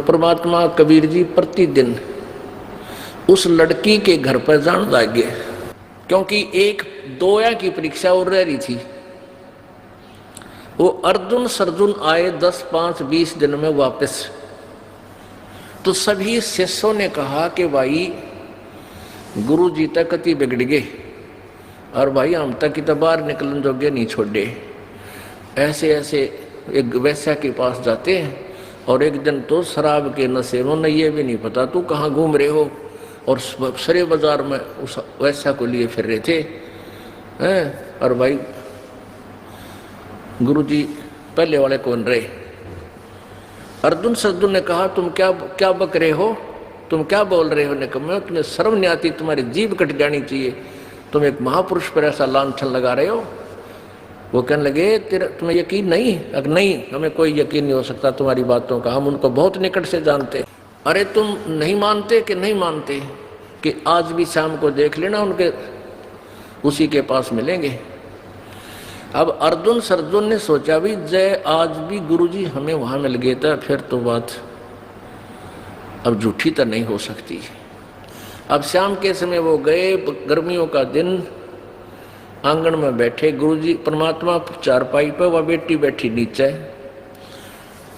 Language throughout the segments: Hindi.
परमात्मा कबीर जी प्रतिदिन उस लड़की के घर पर जान लगे, क्योंकि एक दोया की परीक्षा और रह रही थी। वो अर्जुन सर्जुन आए 10, 5, 20 दिन में वापस। तो सभी शिष्यों ने कहा कि भाई गुरु जी तक कति बिगड़ गए और भाई हम तक की तो बाहर निकलन जोगे नहीं छोड़े। ऐसे ऐसे एक वैश्या के पास जाते हैं और एक दिन तो शराब के नशे में न ये भी नहीं पता तू कहाँ घूम रहे हो, और सरे बाजार में उस वैश्या को लिए फिर रहे थे हैं। और भाई गुरुजी पहले वाले कौन रहे? अर्जुन सर्जुन ने कहा तुम क्या बक रहे हो, तुम क्या बोल रहे हो? ने कहा मैं तुम्हें शर्म नहीं आती, तुम्हारी जीभ कट जानी चाहिए, तुम एक महापुरुष पर ऐसा लांछन लगा रहे हो। वो कहने लगे तुम्हें यकीन नहीं? अगर नहीं, हमें कोई यकीन नहीं हो सकता तुम्हारी बातों का, हम उनको बहुत निकट से जानते। अरे तुम नहीं मानते कि नहीं मानते कि आज भी शाम को देख लेना उनके उसी के पास मिलेंगे। अब अर्जुन सर्जुन ने सोचा भी जय आज भी गुरुजी हमें वहां मिल गए था, फिर तो बात अब झूठी तो नहीं हो सकती। अब शाम के समय वो गए, गर्मियों का दिन, आंगन में बैठे गुरुजी परमात्मा चारपाई पर, वह बेटी बैठी नीचे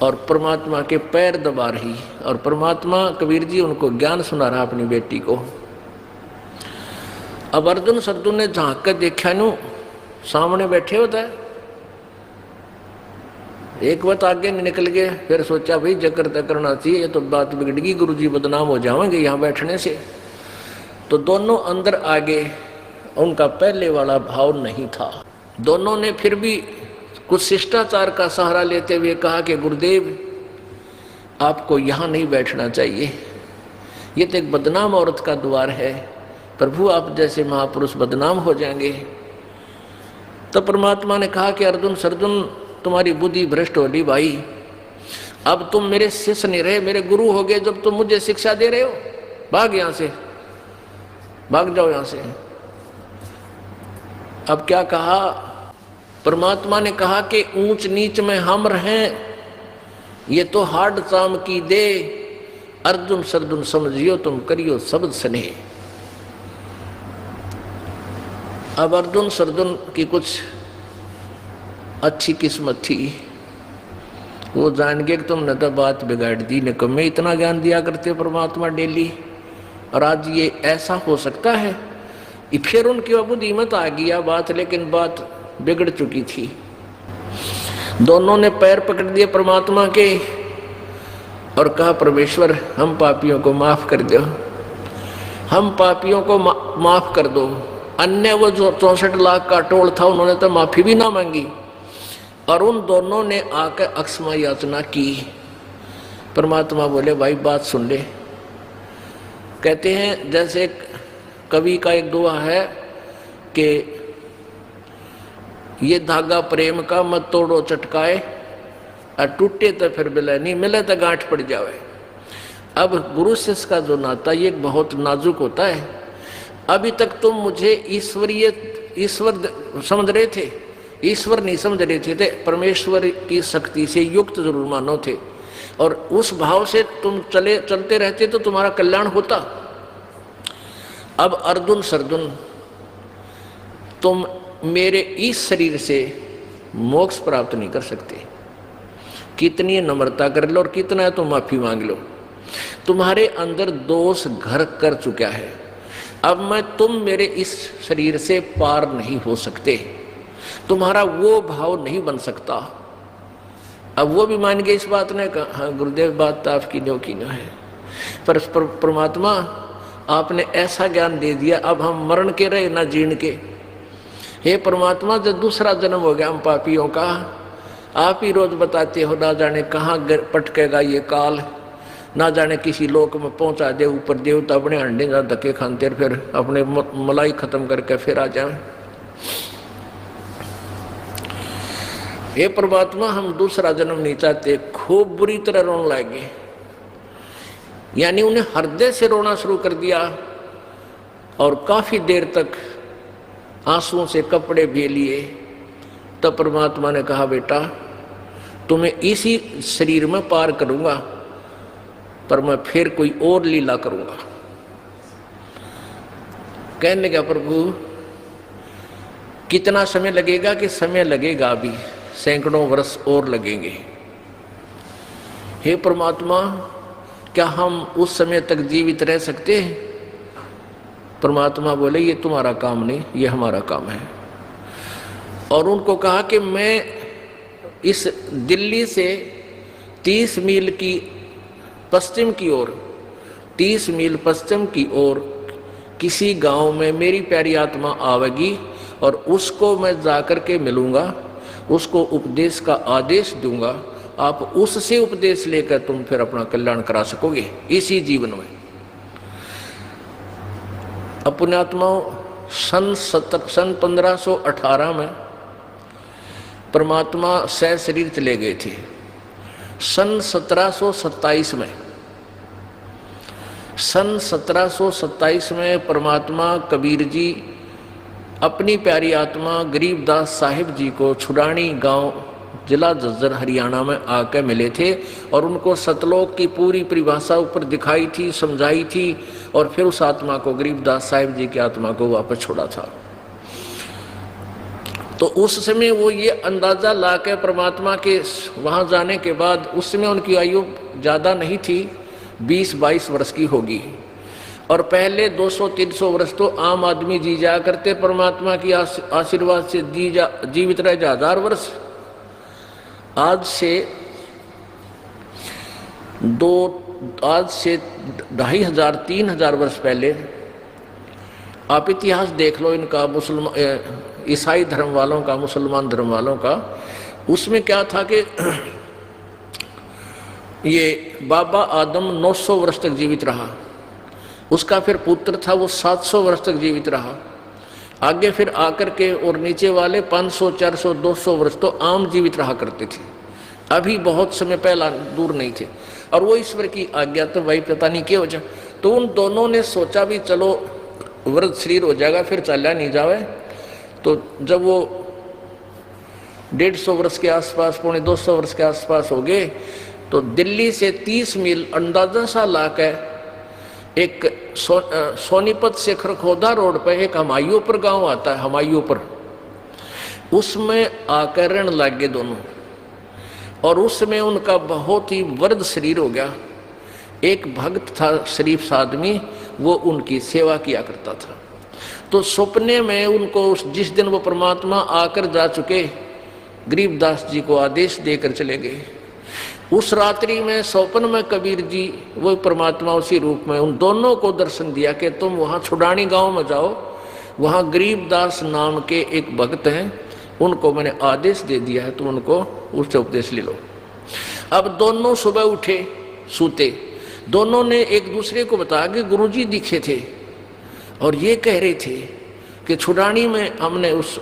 और परमात्मा के पैर दबा रही, और परमात्मा कबीर जी उनको ज्ञान सुना रहा अपनी बेटी को। अब अर्जुन सर्जुन ने झांक कर देखा, नू सामने बैठे होता है। एक बात आगे निकल गए, फिर सोचा भाई जकर तक करना चाहिए, ये तो बात बिगड़गी, गुरुजी बदनाम हो जाएंगे यहाँ बैठने से। तो दोनों अंदर आगे, उनका पहले वाला भाव नहीं था। दोनों ने फिर भी कुछ शिष्टाचार का सहारा लेते हुए कहा कि गुरुदेव आपको यहाँ नहीं बैठना चाहिए, ये तो एक बदनाम औरत का द्वार है, प्रभु आप जैसे महापुरुष बदनाम हो जाएंगे। तो परमात्मा ने कहा कि अर्जुन सर्जुन तुम्हारी बुद्धि भ्रष्ट हो ली भाई, अब तुम मेरे शिष्य नहीं रहे, मेरे गुरु हो गए। जब तुम मुझे शिक्षा दे रहे हो, भाग यहाँ से, भाग जाओ यहाँ से। अब क्या कहा परमात्मा ने? कहा कि ऊंच नीच में हम रहें, ये तो हाड चाम की दे, अर्जुन सर्जुन समझियो तुम करियो शब्द स्नेह। अब अर्जुन सर्जुन की कुछ अच्छी किस्मत थी, वो जान गए कि तुमने तो बात बिगाड़ दी। ने कहा मैं इतना ज्ञान दिया करते परमात्मा डेली, और आज ये ऐसा हो सकता है? फिर उनकी बुद्धि मत आ गया बात, लेकिन बात बिगड़ चुकी थी। दोनों ने पैर पकड़ दिए परमात्मा के और कहा परमेश्वर हम पापियों को माफ कर दो, हम पापियों को माफ कर दो। अन्य वो जो 64 लाख का टोल था उन्होंने तो माफी भी ना मांगी, और उन दोनों ने आकर अक्षमा याचना की। परमात्मा बोले भाई बात सुन ले। कहते हैं जैसे कवि का एक दुआ है कि ये धागा प्रेम का मत तोड़ो चटकाए, और टूटे तो फिर मिले नहीं, मिले तो गांठ पड़ जावे। अब गुरु शिष्य का जो नाता ये बहुत नाजुक होता है। अभी तक तुम मुझे ईश्वर समझ रहे थे, ईश्वर नहीं समझ रहे थे, परमेश्वर की शक्ति से युक्त जरूर मानो थे, और उस भाव से तुम चलते रहते तो तुम्हारा कल्याण होता। अब अर्जुन सर्जुन तुम मेरे इस शरीर से मोक्ष प्राप्त नहीं कर सकते। कितनी नम्रता कर लो और कितना तुम माफी मांग लो, तुम्हारे अंदर दोष घर कर चुका है। अब तुम मेरे इस शरीर से पार नहीं हो सकते, तुम्हारा वो भाव नहीं बन सकता। अब वो भी मान गए इस बात ने, कहा हाँ गुरुदेव बात तो आपकी नो की न है, पर परमात्मा आपने ऐसा ज्ञान दे दिया, अब हम मरण के रहे ना जीण के। हे परमात्मा जब दूसरा जन्म हो गया हम पापियों का, आप ही रोज बताते हो ना जाने कहाँ पटकेगा ये काल, ना जाने किसी लोक में पहुंचा दे, ऊपर देवता अपने अंडे जा धक्के खानते फिर अपने मलाई खत्म करके फिर आ जाए। हे परमात्मा हम दूसरा जन्म नहीं चाहते। खूब बुरी तरह रोने लगे, यानी उन्हें हृदय से रोना शुरू कर दिया, और काफी देर तक आंसुओं से कपड़े भी लिए। तब परमात्मा ने कहा बेटा तुम्हें इसी शरीर में पार करूंगा, पर मैं फिर कोई और लीला करूंगा। कहने लगा प्रभु कितना समय लगेगा? कि समय लगेगा अभी सैकड़ों वर्ष और लगेंगे। हे परमात्मा, क्या हम उस समय तक जीवित रह सकते हैं? परमात्मा बोले ये तुम्हारा काम नहीं, ये हमारा काम है। और उनको कहा कि मैं इस दिल्ली से 30 मील की पश्चिम की ओर, 30 मील पश्चिम की ओर किसी गांव में मेरी प्यारी आत्मा आवेगी और उसको मैं जाकर के मिलूंगा, उसको उपदेश का आदेश दूंगा। आप उससे उपदेश लेकर तुम फिर अपना कल्याण करा सकोगे इसी जीवन में। अपने आत्माओं सन 1518 में परमात्मा सह शरीर चले गए थे। सन 1727 में, सन 1727 में परमात्मा कबीर जी अपनी प्यारी आत्मा गरीबदास साहिब जी को छुड़ानी गांव जिला झज्जर हरियाणा में आकर मिले थे और उनको सतलोक की पूरी परिभाषा ऊपर दिखाई थी, समझाई थी और फिर उस आत्मा को गरीबदास साहिब जी की आत्मा को वापस छोड़ा था। तो उस समय वो ये अंदाजा लाकर परमात्मा के वहाँ जाने के बाद, उस समय उनकी आयु ज़्यादा नहीं थी, 20-22 वर्ष की होगी। और पहले 200-300 वर्ष तो आम आदमी जी जा करते, परमात्मा की आशीर्वाद से जीवित रह जा 1000 वर्ष। आज से 2500-3000 वर्ष पहले आप इतिहास देख लो इनका, मुसलमान ईसाई धर्म वालों का, मुसलमान धर्म वालों का। उसमें क्या था कि ये बाबा आदम 900 वर्ष तक जीवित रहा, उसका फिर पुत्र था वो 700 वर्ष तक जीवित रहा, आगे फिर आकर के और नीचे वाले 500, 400, 200 वर्ष तो आम जीवित रहा करते थे। अभी बहुत समय पहला दूर नहीं थे। और वो ईश्वर की आज्ञा तो भाई पता नहीं क्या हो जाए। तो उन दोनों ने सोचा भी चलो वृद्ध शरीर हो जाएगा, फिर चला नहीं जावे। तो जब वो 150 वर्ष के आसपास, 250 वर्ष के आसपास हो गए, तो दिल्ली से 30 मील अंदाजा सा लाकर एक सोनीपत से खरखोदा रोड पर एक हमायूंपुर गांव आता है, हमायूंपुर, उसमें आकर रहने लग गए दोनों। और उसमें उनका बहुत ही वृद्ध शरीर हो गया। एक भक्त था शरीफ आदमी, वो उनकी सेवा किया करता था। तो सपने में उनको जिस दिन वो परमात्मा आकर जा चुके, गरीबदास जी को आदेश देकर चले गए। उस रात्रि में स्वप्न में कबीर जी वो परमात्मा उसी रूप में उन दोनों को दर्शन दिया कि तुम वहाँ छुड़ानी गांव में जाओ, वहाँ गरीबदास नाम के एक भक्त हैं, उनको मैंने आदेश दे दिया है, तुम उनको उससे उपदेश ले लो। अब दोनों सुबह उठे, सूते, दोनों ने एक दूसरे को बताया कि गुरुजी दिखे थे और ये कह रहे थे कि छुड़ानी में हमने उस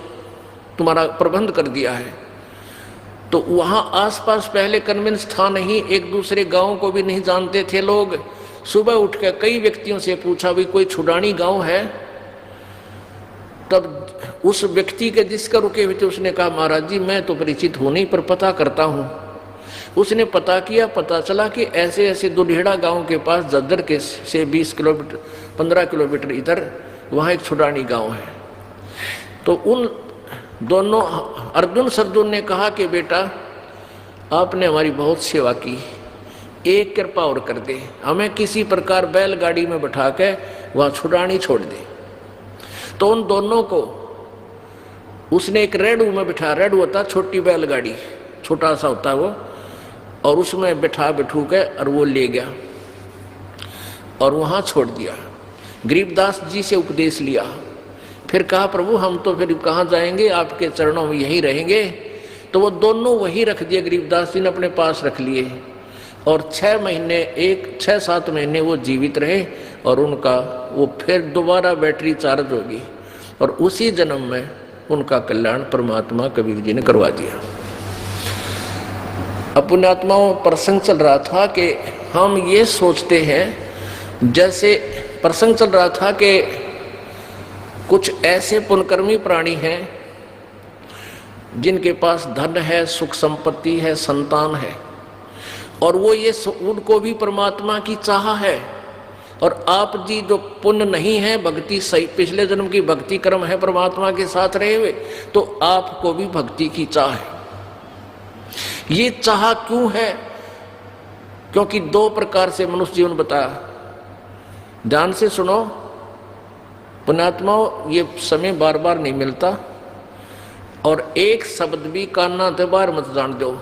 तुम्हारा प्रबंध कर दिया है। तो वहाँ आसपास पहले कन्विंस था नहीं, एक दूसरे गांव को भी नहीं जानते थे लोग। सुबह उठ कर कई व्यक्तियों से पूछा भी कोई छुड़ानी गांव है। तब उस व्यक्ति के जिसका रुके हुए थे उसने कहा महाराज जी मैं तो परिचित हूँ नहीं, पर पता करता हूँ। उसने पता किया, पता चला कि ऐसे ऐसे दुल्हेड़ा गांव के पास झज्जर के से 20 किलोमीटर 15 किलोमीटर इधर वहाँ एक छुड़ानी गांव है। तो उन दोनों अर्जुन सरजुन ने कहा कि बेटा आपने हमारी बहुत सेवा की, एक कृपा और कर दे, हमें किसी प्रकार बैलगाड़ी में बैठा के वहाँ छुड़ानी छोड़ दे। तो उन दोनों को उसने एक रेडू में बिठा, रेडू होता छोटी बैलगाड़ी, छोटा सा होता है वो, और उसमें बिठू के और वो ले गया और वहाँ छोड़ दिया। गरीबदास जी से उपदेश लिया, फिर कहा प्रभु हम तो फिर कहाँ जाएंगे, आपके चरणों में यहीं रहेंगे। तो वो दोनों वहीं रख दिए, गरीबदास जी ने अपने पास रख लिए और 6-7 महीने वो जीवित रहे और उनका वो फिर दोबारा बैटरी चार्ज होगी और उसी जन्म में उनका कल्याण परमात्मा कबीर जी ने करवा दिया। अपने आत्माओं प्रसंग चल रहा था कि हम ये सोचते हैं, जैसे प्रसंग चल रहा था कि कुछ ऐसे पुण्यकर्मी प्राणी हैं जिनके पास धन है, सुख संपत्ति है, संतान है, और वो ये उनको भी परमात्मा की चाह है। और आप जी जो पुण्य नहीं है, भक्ति सही पिछले जन्म की भक्ति कर्म है परमात्मा के साथ रहे हुए, तो आपको भी भक्ति की चाह है। ये चाह क्यों है? क्योंकि दो प्रकार से मनुष्य जीवन बताया, ध्यान से सुनो पुण्यात्माओं, ये समय बार बार नहीं मिलता, और एक शब्द भी कान्ना ते बाहर मत जान दो,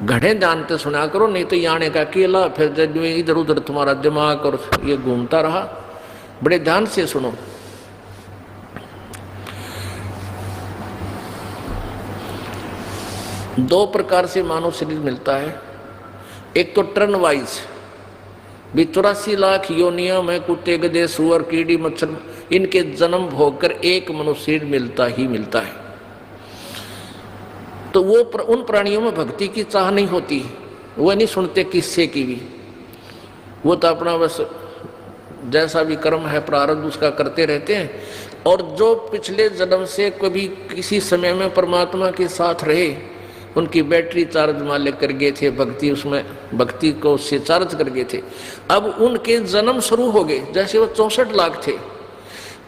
घड़े जानते सुना करो, नहीं तो याने का अकेला फिर जब इधर उधर तुम्हारा दिमाग और ये घूमता रहा। बड़े ध्यान से सुनो। दो प्रकार से मानव शरीर मिलता है। एक तो टर्न वाइज, भी 84 लाख योनियों में कुत्ते गधे सुअर कीड़ी मच्छर इनके जन्म भोग कर एक मनुष्य शरीर मिलता ही मिलता है। तो वो उन प्राणियों में भक्ति की चाह नहीं होती, वो नहीं सुनते किस्से की भी, वो तो अपना बस जैसा भी कर्म है प्रारब्ध उसका करते रहते हैं। और जो पिछले जन्म से कभी किसी समय में परमात्मा के साथ रहे, उनकी बैटरी चार्ज मान कर गए थे, भक्ति उसमें भक्ति को उससे चार्ज कर गए थे, अब उनके जन्म शुरू हो गए। जैसे वो 64 लाख थे,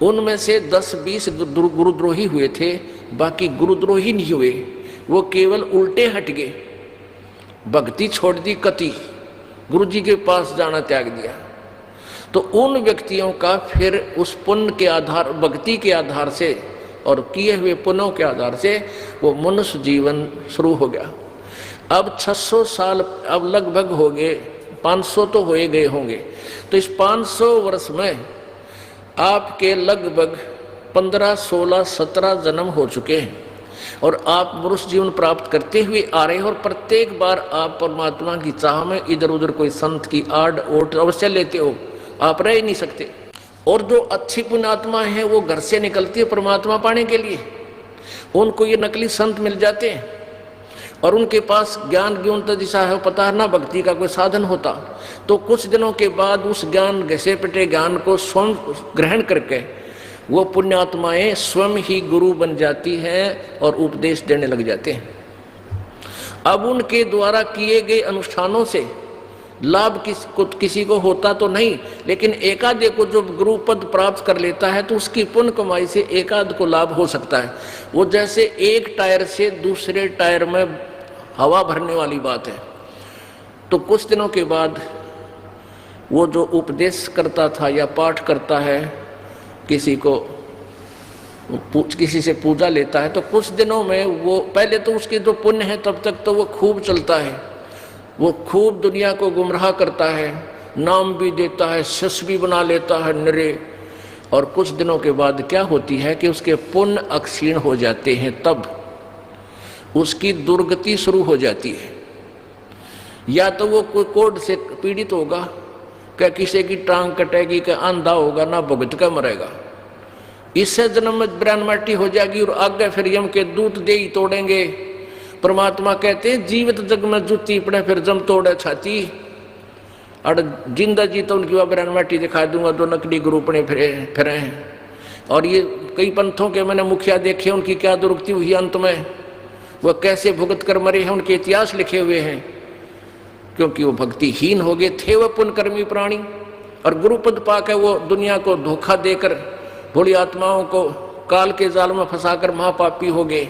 उनमें से 10-20 गुरुद्रोही हुए थे, बाकी गुरुद्रोही नहीं हुए, वो केवल उल्टे हट गए, भक्ति छोड़ दी, कति गुरु जी के पास जाना त्याग दिया। तो उन व्यक्तियों का फिर उस पुण्य के आधार, भक्ति के आधार से और किए हुए पुण्यों के आधार से वो मनुष्य जीवन शुरू हो गया। अब 600 साल अब लगभग हो गए, 500 तो हो गए होंगे। तो इस 500 वर्ष में आपके लगभग 15, 16, 17 जन्म हो चुके हैं, और आप मनुष्य जीवन प्राप्त करते हुए आ रहे हैं। और प्रत्येक बार आप परमात्मा की चाह में इधर उधर कोई संत की आड़ ओट अवश्य लेते हो, आप रह ही नहीं सकते। और जो अच्छी पुण्यात्मा है वो घर से निकलती है परमात्मा पाने के लिए, उनको ये नकली संत मिल जाते हैं, और उनके पास ज्ञान तो दिशा है पता है ना, भक्ति का कोई साधन होता, तो कुछ दिनों के बाद उस ज्ञान घसे पिटे ज्ञान को स्वयं ग्रहण करके वो पुण्यात्माएं स्वयं ही गुरु बन जाती हैं और उपदेश देने लग जाते हैं। अब उनके द्वारा किए गए अनुष्ठानों से लाभ किसी को होता तो नहीं, लेकिन एकाध को जो गुरु पद प्राप्त कर लेता है तो उसकी पुण्य कमाई से एकाध को लाभ हो सकता है। वो जैसे एक टायर से दूसरे टायर में हवा भरने वाली बात है। तो कुछ दिनों के बाद वो जो उपदेश करता था या पाठ करता है, किसी से पूजा लेता है, तो कुछ दिनों में वो पहले तो उसके जो पुण्य है तब तक तो वो खूब चलता है, वो खूब दुनिया को गुमराह करता है, नाम भी देता है, शिष्य भी बना लेता है नरे। और कुछ दिनों के बाद क्या होती है कि उसके पुण्य अक्षीण हो जाते हैं, तब उसकी दुर्गति शुरू हो जाती है। या तो वो कोई कोढ़ से पीड़ित होगा, क्या किसी की टांग कटेगी, क्या अंधा होगा, ना भुगत का मरेगा, इससे जन्म में ब्राह्मण माटी हो जाएगी, और आगे फिर यम के दूत दे ही तोड़ेंगे। परमात्मा कहते हैं जीवित जग में जूती पड़े फिर जम तोड़े छाती, और जिंदा जी तो उनकी ब्राह्मण माटी दिखा दूंगा जो नकली गुरु पड़े फिरे हैं। और ये कई पंथों के मैंने मुखिया देखे, उनकी क्या दुर्गति हुई अंत में, वह कैसे भुगत कर मरे हैं, उनके इतिहास लिखे हुए हैं, क्योंकि वो भक्तिहीन हो गए थे, वह पुण्यकर्मी प्राणी। और गुरुपद पाकर वो दुनिया को धोखा देकर भोली आत्माओं को काल के जाल में फंसाकर महापापी हो गए।